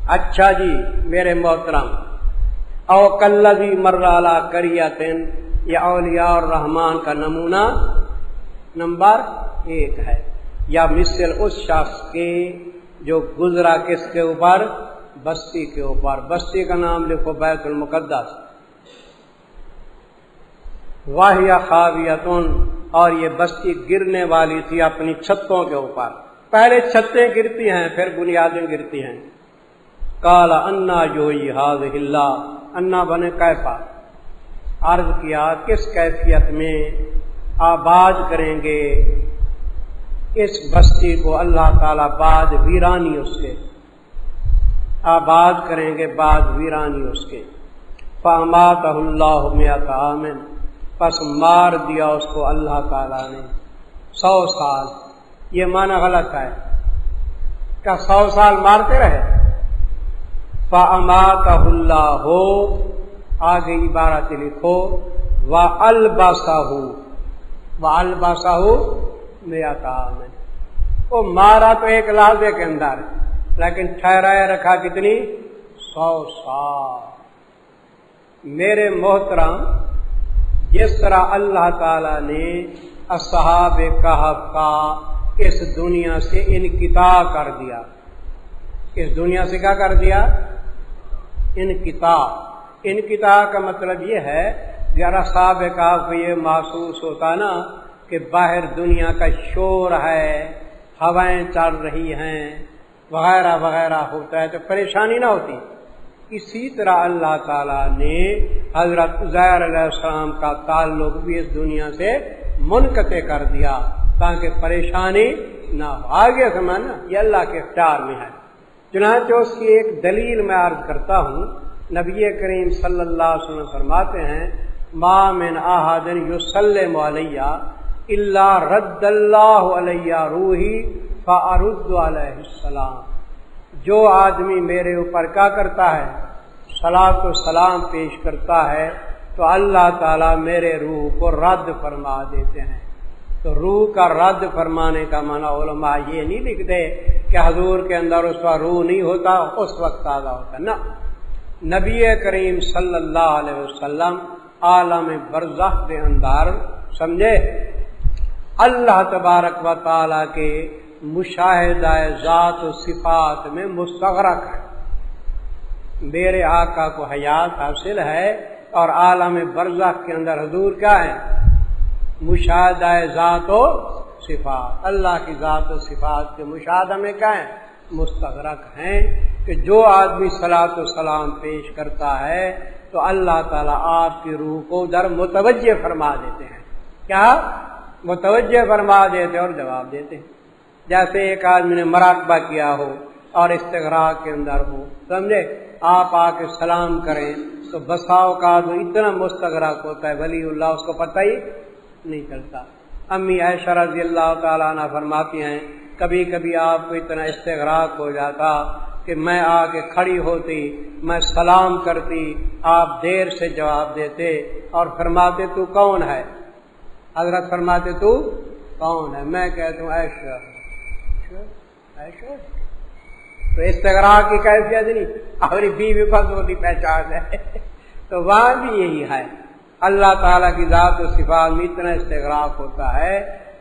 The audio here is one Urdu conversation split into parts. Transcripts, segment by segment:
اچھا جی میرے محترم، او کلذی مر علی قریۃ، یہ اولیاء الرحمن کا نمونہ نمبر 1 ہے، یا مثل اس شخص کے جو گزرا کس کے اوپر؟ بستی کے اوپر۔ بستی کا نام لکھو بیت المقدس۔ واہی خاویۃن، اور یہ بستی گرنے والی تھی اپنی چھتوں کے اوپر۔ پہلے چھتیں گرتی ہیں پھر بنیادیں گرتی ہیں۔ قال انا یحیی ھذہ اللہ، انا بنے کیفا، عرض کیا کس کیفیت میں آباد کریں گے اس بستی کو اللہ تعالیٰ بعد ویرانی اس کے، آباد کریں گے بعد ویرانی اس کے۔ فاماتہ اللہ مئۃ عام، پس مار دیا اس کو اللہ تعالیٰ نے 100 سال۔ یہ معنی غلط ہے، کیا 100 سال مارتے رہے؟ فاماتہ اللہ، آگے عبارت لکھو وَأَلْبَسَهُ مئۃ عام، وہ مارا تو ایک لحظے کے اندر، لیکن ٹھہرائے رکھا کتنی؟ 100 سال۔ میرے محترم، جس طرح اللہ تعالی نے اصحاب کہف کا اس دنیا سے انقطاع کر دیا، اس دنیا سے کیا کر دیا؟ انقطاع کا مطلب یہ ہے کہ اصحاب کہف کو یہ محسوس ہوتا نا کہ باہر دنیا کا شور ہے، ہوائیں چل رہی ہیں وغیرہ وغیرہ ہوتا ہے تو پریشانی نہ ہوتی۔ اسی طرح اللہ تعالیٰ نے حضرت عزیر علیہ السلام کا تعلق بھی اس دنیا سے منقطع کر دیا تاکہ پریشانی نہ ہو۔ آگے سمجھنا، یہ اللہ کے اختیار میں ہے۔ چنانچہ اس کی ایک دلیل میں عرض کرتا ہوں، نبی کریم صلی اللہ علیہ وسلم فرماتے ہیں ما من احد یسلم علی الا رد اللہ علی روحی فارد علیہ السلام، جو آدمی میرے اوپر کیا کرتا ہے؟ صلاۃ و سلام پیش کرتا ہے تو اللہ تعالیٰ میرے روح کو رد فرما دیتے ہیں۔ تو روح کا رد فرمانے کا معنی علماء یہ نہیں لکھتے کہ حضور کے اندر اس کا روح نہیں ہوتا، اس وقت تازہ ہوتا، نہ، نبی کریم صلی اللہ علیہ وسلم عالم برزخ کے اندر سمجھے اللہ تبارک و تعالیٰ کے مشاہدہ ذات و صفات میں مستغرق ہے۔ میرے آقا کو حیات حاصل ہے اور عالم برزخ کے اندر حضور کیا ہے؟ مشاہدہ ذات و صفات، اللہ کی ذات و صفات کے مشاہدہ میں کیا ہے؟ مستغرق ہیں، کہ جو آدمی صلاۃ و سلام پیش کرتا ہے تو اللہ تعالیٰ آپ کی روح کو ادھر متوجہ فرما دیتے ہیں۔ کیا متوجہ فرما دیتے اور جواب دیتے ہیں؟ جیسے ایک آدمی نے مراقبہ کیا ہو اور استغراق کے اندر ہو، سمجھے، آپ آ کے سلام کریں تو بسا اوقات وہ اتنا مستغرق ہوتا ہے ولی اللہ اس کو پتہ ہی نہیں چلتا۔ امی عائشہ رضی اللہ تعالیٰ عنہ فرماتی ہیں کبھی کبھی آپ کو اتنا استغراق ہو جاتا کہ میں آ کے کھڑی ہوتی، میں سلام کرتی، آپ دیر سے جواب دیتے اور فرماتے تو کون ہے؟ حضرت فرماتے تو کون ہے؟ میں کہتا ہوں عائشہ۔ تو استغراق کی کیفیت نہیں، اپنی بیوی کو ہوتی پہچان ہے۔ تو وہاں بھی یہی ہے، اللہ تعالیٰ کی ذات و صفات میں اتنا استغراق ہوتا ہے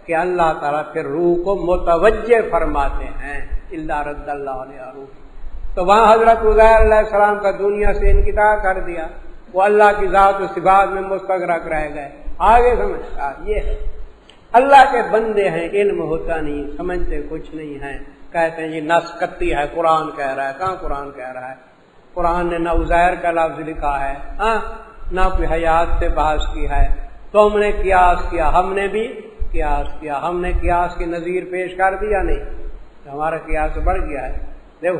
کہ اللہ تعالیٰ پھر روح کو متوجہ فرماتے ہیں، الا رد اللہ علیہ روح۔ تو وہاں حضرت عزیر علیہ السلام کا دنیا سے انقطاع کر دیا، وہ اللہ کی ذات و صفات میں مستغرق رہ گئے۔ آگے سمجھتا یہ ہے اللہ کے بندے ہیں، علم ہوتا نہیں، سمجھتے کچھ نہیں ہیں، کہتے ہیں یہ نص قطعی ہے، قرآن کہہ رہا ہے۔ کہاں قرآن کہہ رہا ہے؟ قرآن نے نہ عزیر کا لفظ لکھا ہے، نہ کوئی حیات سے بحث کی ہے۔ تم نے قیاس کیا، ہم نے بھی قیاس کیا، ہم نے قیاس کی نظیر پیش کر دیا نہیں، ہمارا قیاس بڑھ گیا ہے۔ دیکھو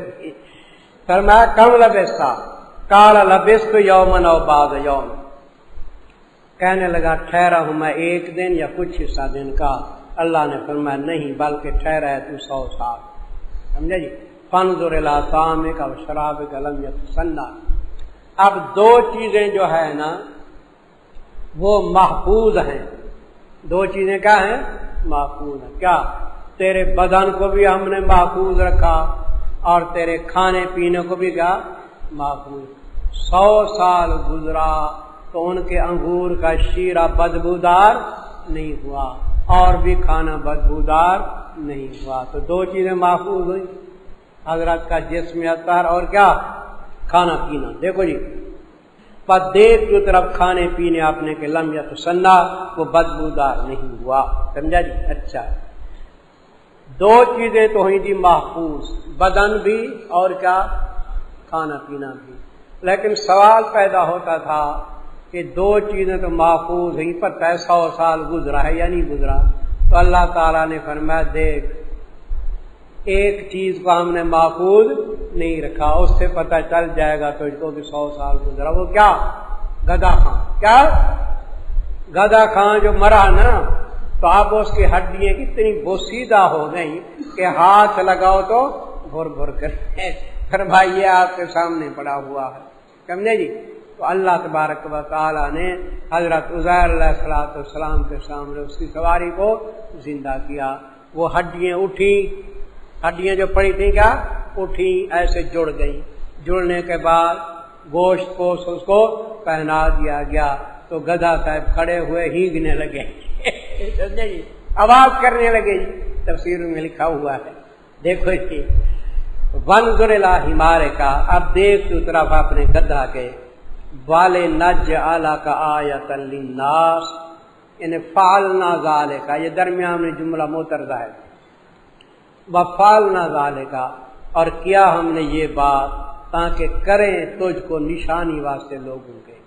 فرمایا کم لبستا، قال لبست یومن او بعض یوم، کہنے لگا ٹھہرا ہوں میں ایک دن یا کچھ حصہ دن کا۔ اللہ نے فرمایا نہیں بلکہ ٹھہرا ہے تو 100 سال۔ سمجھے جی؟ فانظر الی طعامک و شرابک لم یتسنہ۔ اب دو چیزیں جو ہے نا وہ محفوظ ہیں، دو چیزیں کیا ہیں؟ محفوظ ہیں۔ کیا؟ تیرے بدن کو بھی ہم نے محفوظ رکھا اور تیرے کھانے پینے کو بھی کیا محفوظ. 100 سال گزرا تو ان کے انگور کا شیرہ بدبودار نہیں ہوا اور بھی کھانا بدبودار نہیں ہوا. تو 2 چیزیں محفوظ ہوئی، حضرت کا جسم اطہر اور کیا کھانا پینا. دیکھو جی پر دیکھ جو طرف کھانے پینے اپنے کے لم یتسنہ وہ بدبودار نہیں ہوا. سمجھا جی. اچھا 2 چیزیں تو ہوئی تھی محفوظ، بدن بھی اور کیا کھانا پینا بھی. لیکن سوال پیدا ہوتا تھا کہ 2 چیزیں تو محفوظ ہیں، پر 100 سال گزرا ہے یا نہیں گزرا. تو اللہ تعالیٰ نے فرمایا دیکھ ایک چیز کو ہم نے محفوظ نہیں رکھا، اس سے پتہ چل جائے گا تو اس کو بھی 100 سال گزرا. وہ کیا گدھا خان. کیا گدھا خان جو مرا نا تو اب اس کی ہڈیاں کتنی بوسیدہ ہو گئی کہ ہاتھ لگاؤ تو بھر بھر کر پھر بھائی یہ آپ کے سامنے پڑا ہوا ہے. سمجھے جی. تو اللہ تبارک و تعالیٰ نے حضرت عزیر علیہ السلام کے سامنے اس کی سواری کو زندہ کیا. وہ ہڈیاں اٹھی، ہڈیاں جو پڑی تھیں کیا اٹھی ایسے جڑ گئی. جڑنے کے بعد گوشت کو اس کو پہنا دیا گیا. تو گدھا صاحب کھڑے ہوئے ہینگنے لگے آواز کرنے لگے. تفسیر میں لکھا ہوا ہے دیکھو جی وانظر الی حمارک کا. اب دیکھ تو طرف اپنے گدھا کے والے نجعلک آیۃ للناس، یعنی فعلنا ذالک، یہ درمیان میں جملہ معترضہ ہے. وفعلنا ذالک، اور کیا ہم نے یہ بات تاکہ کریں تجھ کو نشانی واسطے لوگوں کے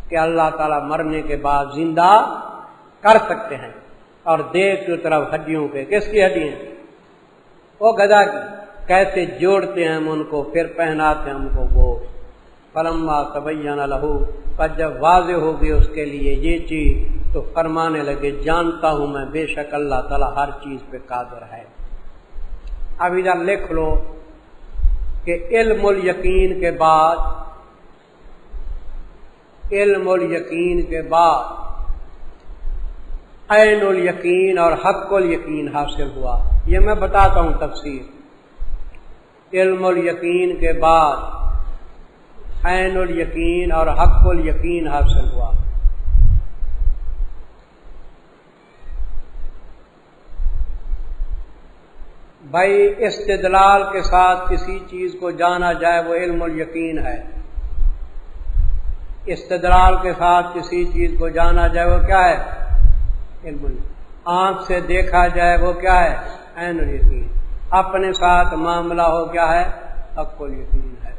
کہ اللہ تعالیٰ مرنے کے بعد زندہ کر سکتے ہیں. اور دیکھ تو طرف ہڈیوں کے، کس کی ہڈیاں؟ وہ گدھا کی. کیسے جوڑتے ہیں ہم ان کو پھر پہناتے ہیں ہم کو گوشت. فلما تبین لہو، پر جب واضح ہو گئی اس کے لیے یہ چیز تو فرمانے لگے جانتا ہوں میں بے شک اللہ تعالیٰ ہر چیز پہ قادر ہے. اب ادھر لکھ لو کہ علم الیقین کے بعد، علم الیقین کے بعد عین الیقین اور حق الیقین حاصل ہوا. یہ میں بتاتا ہوں تفسیر. علم الیقین کے بعد عین الیقین اور حق الیقین حاصل ہوا. بھائی استدلال کے ساتھ کسی چیز کو جانا جائے وہ علم الیقین ہے. استدلال کے ساتھ کسی چیز کو جانا جائے وہ کیا ہے؟ علم الیقین. آنکھ سے دیکھا جائے وہ کیا ہے؟ عین الیقین. اپنے ساتھ معاملہ ہو کیا ہے؟ حق الیقین ہے.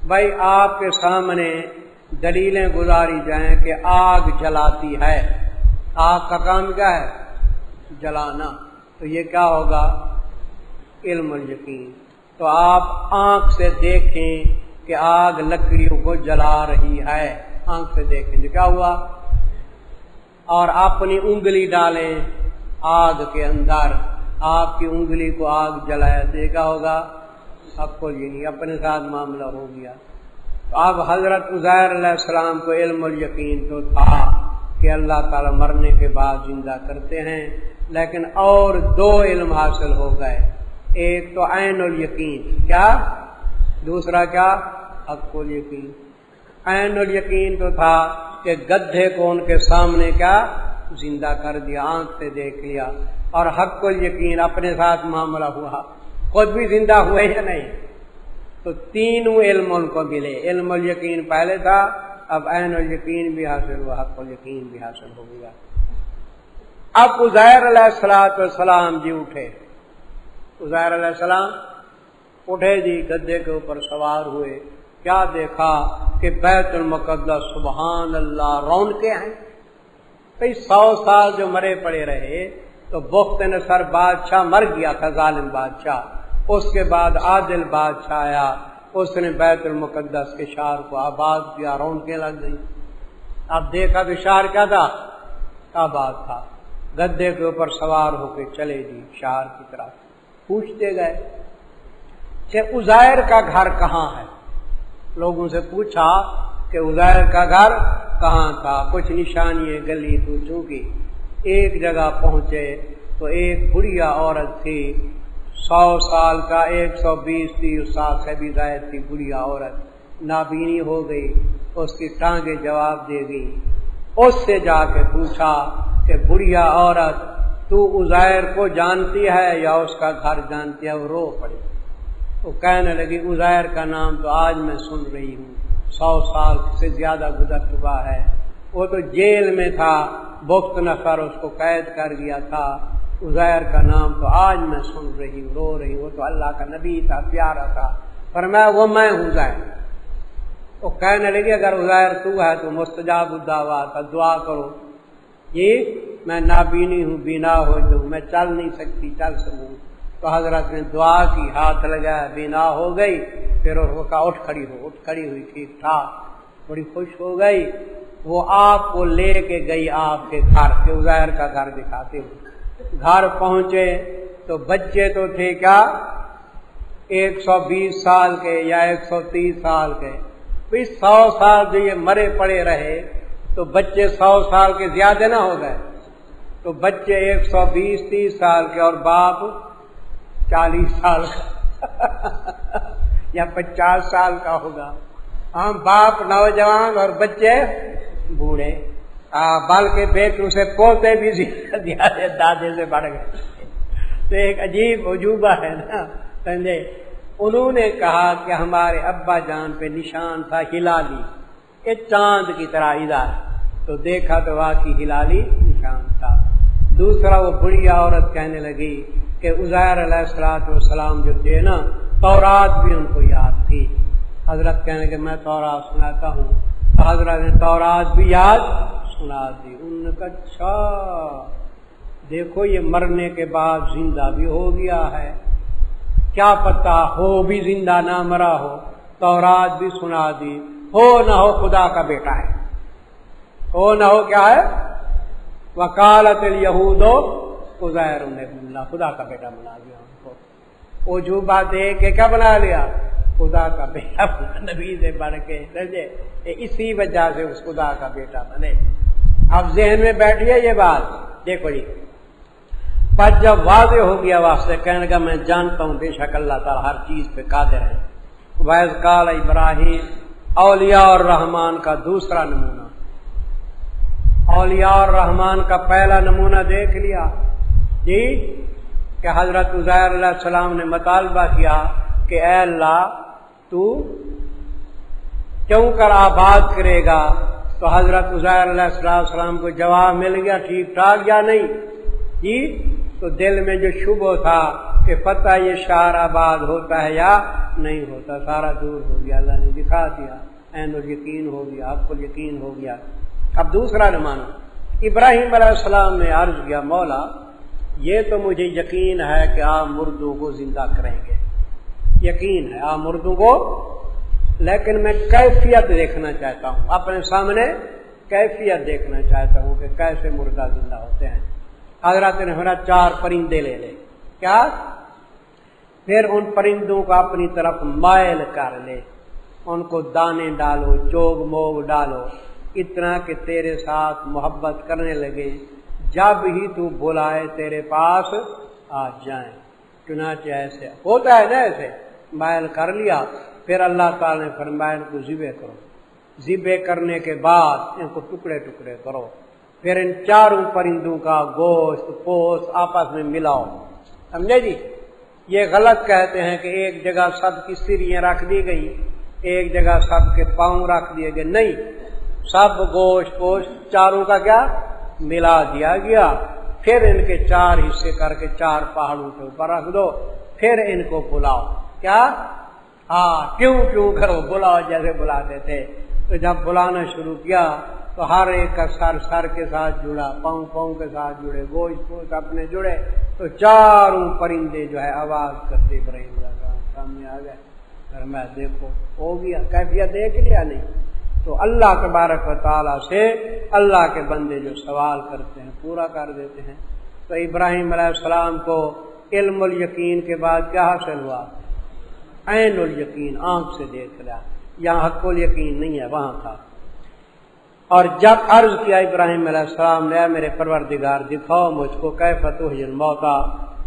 بھائی آپ کے سامنے دلیلیں گزاری جائیں کہ آگ جلاتی ہے، آگ کا کام کیا ہے؟ جلانا. تو یہ کیا ہوگا؟ علم الیقین. تو آپ آنکھ سے دیکھیں کہ آگ لکڑیوں کو جلا رہی ہے، آنکھ سے دیکھیں جو کیا ہوا. اور اپنی انگلی ڈالیں آگ کے اندر، آپ کی انگلی کو آگ جلایا دیکھا ہوگا. اب کو یہ نہیں، اپنے ساتھ معاملہ ہو گیا. تو اب حضرت عزیر علیہ السلام کو علم الیقین تو تھا کہ اللہ تعالیٰ مرنے کے بعد زندہ کرتے ہیں، لیکن اور 2 علم حاصل ہو گئے. ایک تو عین الیقین، کیا؟ دوسرا کیا؟ حق الیقین. عین الیقین تو تھا کہ گدھے کو ان کے سامنے کیا زندہ کر دیا، آنکھ سے دیکھ لیا. اور حق الیقین اپنے ساتھ معاملہ ہوا، خود بھی زندہ ہوئے یا نہیں. تو تینوں علم ان کو ملے. علم الیقین پہلے تھا، اب عین الیقین بھی حاصل ہوا، حق الیقین بھی حاصل ہو گیا. اب عزیر علیہ السلام جی اٹھے. عزیر علیہ السلام اٹھے جی، گدھے کے اوپر سوار ہوئے. کیا دیکھا کہ بیت المقدس سبحان اللہ رونقیں ہیں. کئی 100 سال جو مرے پڑے رہے تو بخت نصر بادشاہ مر گیا تھا، ظالم بادشاہ. اس کے بعد عادل بادشاہ آیا، اس نے بیت المقدس کے شہر کو آباد کیا، رونقیں لگ گئی. اب دیکھا تو شہر کیا تھا؟ آباد تھا. گدھے کے اوپر سوار ہو کے چلے جی شہر کی طرف. پوچھتے گئے کہ عزیر کا گھر کہاں ہے. لوگوں سے پوچھا کہ عزیر کا گھر کہاں تھا. کچھ نشانی گلی تو چونکی. ایک جگہ پہنچے تو ایک بڑھیا عورت تھی، 100 سال کا 120-30 سال سے بھی زائد تھی بڑھیا عورت، نابینی ہو گئی، اس کی ٹانگیں جواب دے گئی۔ اس سے جا کے پوچھا کہ بڑھیا عورت تو عزیر کو جانتی ہے یا اس کا گھر جانتی ہے؟ وہ رو پڑی، وہ کہنے لگی عزیر کا نام تو آج میں سن رہی ہوں، 100 سال سے زیادہ گزر چکا ہے، وہ تو جیل میں تھا، بخت نصر اس کو قید کر گیا تھا، عزیر کا نام تو آج میں سن رہی ہوں، رو رہی ہوں، وہ تو اللہ کا نبی تھا، پیارا تھا۔ فرمایا وہ میں ہوں عزیر۔ وہ کہنے لگی اگر عزیر تو ہے تو مستجاب الدعوات، دعا کرو، یہ میں نابینی ہوں، بینا ہو جاؤں، میں چل نہیں سکتی، چل سکوں۔ تو حضرت نے دعا کی، ہاتھ لگایا، بینا ہو گئی، پھر اس کو کہا اٹھ کھڑی ہو، اٹھ کھڑی ہوئی، ٹھیک ٹھاک، بڑی خوش ہو گئی۔ وہ آپ کو لے کے گئی آپ کے گھر، کے عزیر کا گھر دکھاتے ہوئے۔ گھر پہنچے تو بچے تو تھے کیا 120 سال کے یا 130 سال کے، 100 سال جو یہ مرے پڑے رہے تو بچے 100 سال کے زیادہ نہ ہو گئے، تو بچے 120-30 سال کے اور باپ 40 سال کا یا 50 سال کا ہوگا۔ ہاں، باپ نوجوان اور بچے بوڑھے، بلکہ بیٹوں سے پوتے بھی زیادہ دادے سے بڑھ گئے۔ تو ایک عجیب عجوبہ ہے نا، سمجھے؟ انہوں نے کہا کہ ہمارے ابا جان پہ نشان تھا ہلالی، یہ چاند کی طرح ادھر، تو دیکھا تو واقعی ہلالی نشان تھا۔ دوسرا وہ بڑھیا عورت کہنے لگی کہ عزیر علیہ السلام جو تھے نا، تورات بھی ان کو یاد تھی۔ حضرت کہنے کہ میں تورات سناتا ہوں، تو حضرت نے تورات بھی یاد سنا دی۔ انہوں نے کہا اچھا دیکھو یہ مرنے کے بعد زندہ بھی ہو گیا ہے، کیا پتا ہو بھی زندہ نہ مرا ہو، تورات بھی سنا دی، ہو نہ ہو خدا کا بیٹا ہے، ہو نہ ہو کیا ہے، وکالت الیہود عزیر ابن اللہ، خدا کا بیٹا بنا دیا ان کو۔ عجوبہ دے کے کیا بنا لیا؟ خدا کا بیٹا، نبی سے بڑھ کے، اسی وجہ سے اس خدا کا بیٹا بنے۔ اب ذہن میں بیٹھیے یہ بات، دیکھو جی، پر جب واضح ہو گیا واسطے کہنے کا میں جانتا ہوں بے شک اللہ تعالیٰ ہر چیز پہ قادر ہے۔ وَإِذْ قَالَ ابراہیم، اولیاء الرحمن کا دوسرا نمونہ۔ اولیاء الرحمن کا پہلا نمونہ دیکھ لیا جی، کہ حضرت عزیر علیہ السلام نے مطالبہ کیا کہ اے اللہ تو کیوں کر آباد کرے گا، تو حضرت عزیر علیہ السلام کو جواب مل گیا ٹھیک ٹھاک یا نہیں جی۔ تو دل میں جو شبہ تھا کہ پتہ یہ شہر آباد ہوتا ہے یا نہیں ہوتا، سارا دور ہو گیا، اللہ نے دکھا دیا، عین الیقین ہو گیا، حق الیقین ہو گیا۔ اب دوسرا نمونہ، ابراہیم علیہ السلام نے عرض کیا مولا یہ تو مجھے یقین ہے کہ آپ مردوں کو زندہ کریں گے، یقین ہے آپ مردوں کو، لیکن میں کیفیت دیکھنا چاہتا ہوں، اپنے سامنے کیفیت دیکھنا چاہتا ہوں کہ کیسے مردہ زندہ ہوتے ہیں۔ حضرت نے فرمایا 4 پرندے لے لے، کیا؟ پھر ان پرندوں کو اپنی طرف مائل کر لے، ان کو دانے ڈالو، چوگ موگ ڈالو، اتنا کہ تیرے ساتھ محبت کرنے لگے، جب ہی تو بلائے تیرے پاس آ جائیں۔ چنانچہ ایسے ہوتا ہے نا، ایسے مائل کر لیا، پھر اللہ تعالی نے فرمایا ان کو ذبح کرو، ذبح کرنے کے بعد ان کو ٹکڑے ٹکڑے کرو، پھر ان 4 پرندوں کا گوشت پوست آپس میں ملاؤ، سمجھے جی؟ یہ غلط کہتے ہیں کہ ایک جگہ سب کی سریاں رکھ دی گئی، ایک جگہ سب کے پاؤں رکھ دیے گئے، نہیں، سب گوشت پوست 4 کا کیا ملا دیا گیا، پھر ان کے 4 حصے کر کے 4 پہاڑوں کے اوپر رکھ دو، پھر ان کو بلاؤ، کیا؟ ہاں، کیوں کرو، بلاؤ جیسے بلاتے تھے۔ تو جب بلانا شروع کیا تو ہر ایک کا سر کے ساتھ جڑا، پاؤں کے ساتھ جڑے، گوشت پوست اپنے جڑے، تو 4 پرندے جو ہے آواز کرتے ابراہیم علیہ السلام سامنے آ گئے۔ میں دیکھو ہو گیا، کیفیت دیکھ لیا نہیں؟ تو اللہ تبارک و تعالیٰ سے اللہ کے بندے جو سوال کرتے ہیں پورا کر دیتے ہیں۔ تو ابراہیم علیہ السلام کو علم الیقین کے بعد کیا حاصل ہوا؟ عین الیقین، آنکھ سے دیکھ لیا، یہاں حق الیقین نہیں ہے، وہاں تھا۔ اور جب عرض کیا ابراہیم علیہ السلام نے، میرے پروردگار دکھاؤ مجھ کو کیف تحیی الموتی،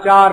4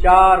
4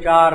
4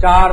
4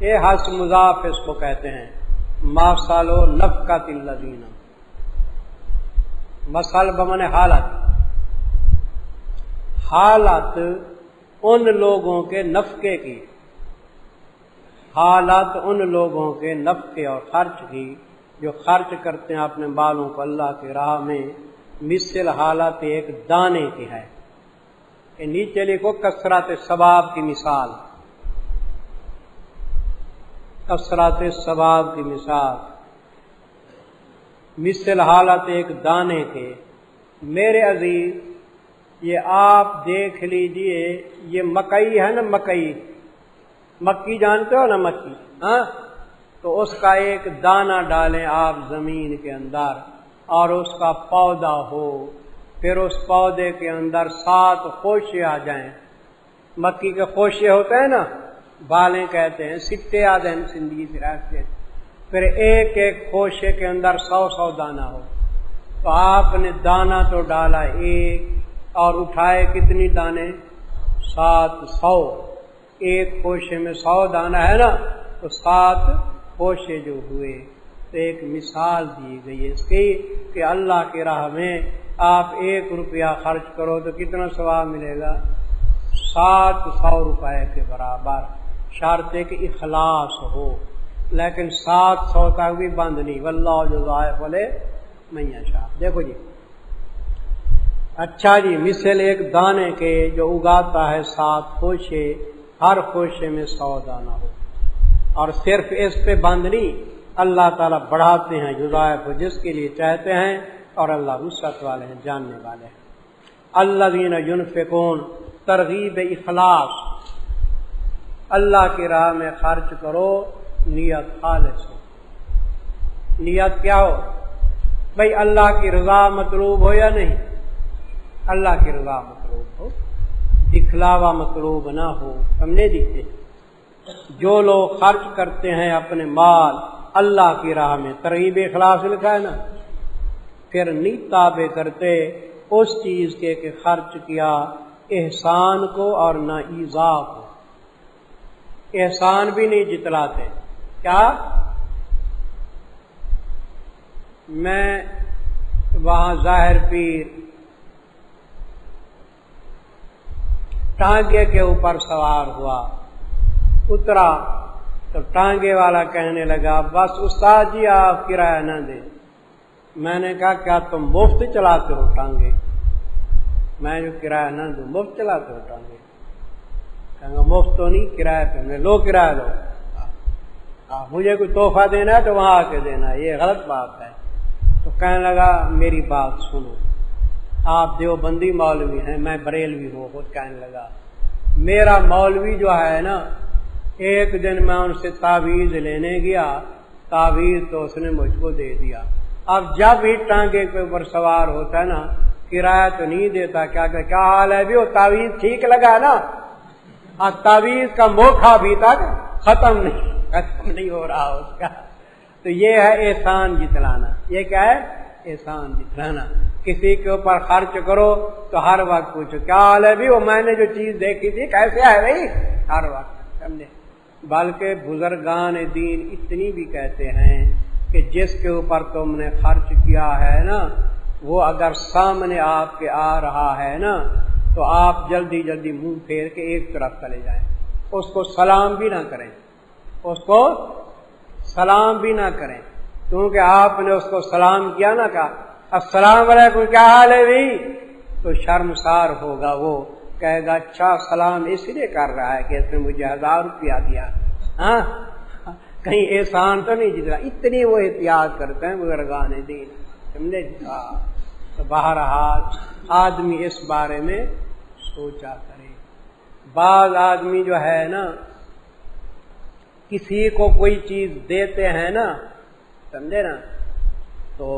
یہ حس مضاف اس کو کہتے ہیں، ماسالو نفقۃ الذین، مسل بمن حالت، حالت ان لوگوں کے نفقے کی، حالت ان لوگوں کے نفقے اور خرچ کی جو خرچ کرتے ہیں اپنے بالوں کو اللہ کی راہ میں، مثل حالت ایک دانے کی ہے. کہ نیچے لکھو کثرت ثواب کی مثال، کثرت ثواب کی مثال، مثل حالت ایک دانے کے. میرے عزیز یہ آپ دیکھ لیجئے، یہ مکئی ہے نا، مکئی، مکی جانتے ہو نا، مکی، ہاں، تو اس کا ایک دانہ ڈالیں آپ زمین کے اندر اور اس کا پودا ہو، پھر اس پودے کے اندر 7 خوشے آ جائیں. مکی کے خوشے ہوتے ہیں نا، بالیں کہتے ہیں، سٹے آ جائیں سندھی سے رہتے، پھر ایک ایک خوشے کے اندر 100 دانہ ہو. تو آپ نے دانہ تو ڈالا ایک اور اٹھائے کتنی دانے؟ 700. ایک خوشے میں 100 دانہ ہے نا، تو 7 خوشے جو ہوئے. تو ایک مثال دی گئی ہے اس کی کہ اللہ کی راہ میں آپ 1 روپیہ خرچ کرو تو کتنا ثواب ملے گا؟ 700 روپے کے برابر، شرط ہے کہ اخلاص ہو. لیکن 700 تک بھی بند نہیں، واللہ یضاعف لمن یشاء. دیکھو جی، اچھا جی، مثل ایک دانے کے جو اگاتا ہے 7 خوشے، ہر خوشے میں 100 دانہ ہو. اور صرف اس پہ بند نہیں، اللہ تعالیٰ بڑھاتے ہیں یضاعف جس کے لیے چاہتے ہیں، اور اللہ وسعت والے ہیں، جاننے والے ہیں. الذین ینفقون، ترغیب اخلاص، اللہ کی راہ میں خرچ کرو، نیت خالص ہو. نیت کیا ہو بھئی؟ اللہ کی رضا مطلوب ہو یا نہیں؟ اللہ کی رضا مطلوب ہو، دکھلاوا مطلوب نہ ہو. سمجھے دیکھتے جو لوگ خرچ کرتے ہیں اپنے مال اللہ کی راہ میں، ترغیب اخلاص لکھا ہے نا، پھر نہیں تابع کرتے اس چیز کے کہ خرچ کیا احسان کو اور نہ ایذا کو. احسان بھی نہیں جتلاتے. کیا؟ میں وہاں ظاہر پیر ٹانگے کے اوپر سوار ہوا، اترا تو ٹانگے والا کہنے لگا بس استاد جی آپ کرایہ نہ دیں. میں نے کہا کیا تم مفت چلاتے ہو ٹانگے؟ میں جو کرایہ نہ دوں مفت چلاتے ہو ٹانگے؟ کہیں گے مفت تو نہیں، کرایہ پہ. میں لو کرایہ دو، مجھے کوئی تحفہ دینا ہے تو وہاں آ کے دینا، یہ غلط بات ہے. تو کہنے لگا میری بات سنو، آپ دیوبندی مولوی ہیں، میں بریلوی ہوں. خود کہنے لگا میرا مولوی جو ہے نا، ایک دن میں ان سے تعویذ لینے گیا، تعویذ تو اس نے مجھ کو دے دیا. اب جب ہی ٹانگے کے اوپر سوار ہوتا ہے نا، کرایہ تو نہیں دیتا. کیا حال ہے بھی؟ وہ تعویذ ٹھیک لگا نا، اور تعویذ کا موقع ابھی تک ختم نہیں ہو رہا اس کا. تو یہ ہے احسان جتلانا. یہ کیا ہے؟ احسان جتلانا. کسی کے اوپر خرچ کرو تو ہر وقت پوچھو کیا حال ہے بھی؟ وہ میں نے جو چیز دیکھی تھی کیسے ہے بھائی، ہر وقت. سمجھے؟ بلکہ بزرگان دین اتنی بھی کہتے ہیں کہ جس کے اوپر تم نے خرچ کیا ہے نا، وہ اگر سامنے آپ کے آ رہا ہے نا، تو آپ جلدی جلدی منہ پھیر کے ایک طرف چلے جائیں. اس کو سلام بھی نہ کریں، اس کو سلام بھی نہ کریں، کیونکہ آپ نے اس کو سلام کیا نا، کہا السلام علیکم کیا حال ہے بھی، تو شرمسار ہوگا. وہ کہے گا اچھا سلام اس لیے کر رہا ہے کہ اس نے مجھے 1000 روپیہ دیا، ہاں کہیں احسان تو نہیں جتنا. اتنی وہ احتیاط کرتے ہیں بزرگان دین. سمجھے؟ تو بہرحال آدمی اس بارے میں سوچا کرے. بعض آدمی جو ہے نا، کسی کو کوئی چیز دیتے ہیں نا، سمجھے نا، تو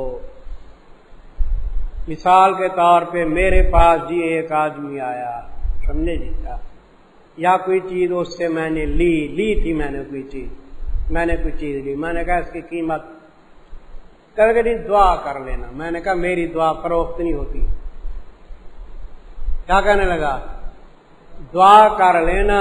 مثال کے طور پہ میرے پاس جی ایک آدمی آیا، سمجھے جی، یا کوئی چیز اس سے میں نے لی تھی، میں نے کوئی چیز لی، میں نے کہا اس کی قیمت کر کے نہیں دعا کر لینا. میں نے کہا میری دعا فروخت نہیں ہوتی. کیا کہنے لگا؟ دعا کر لینا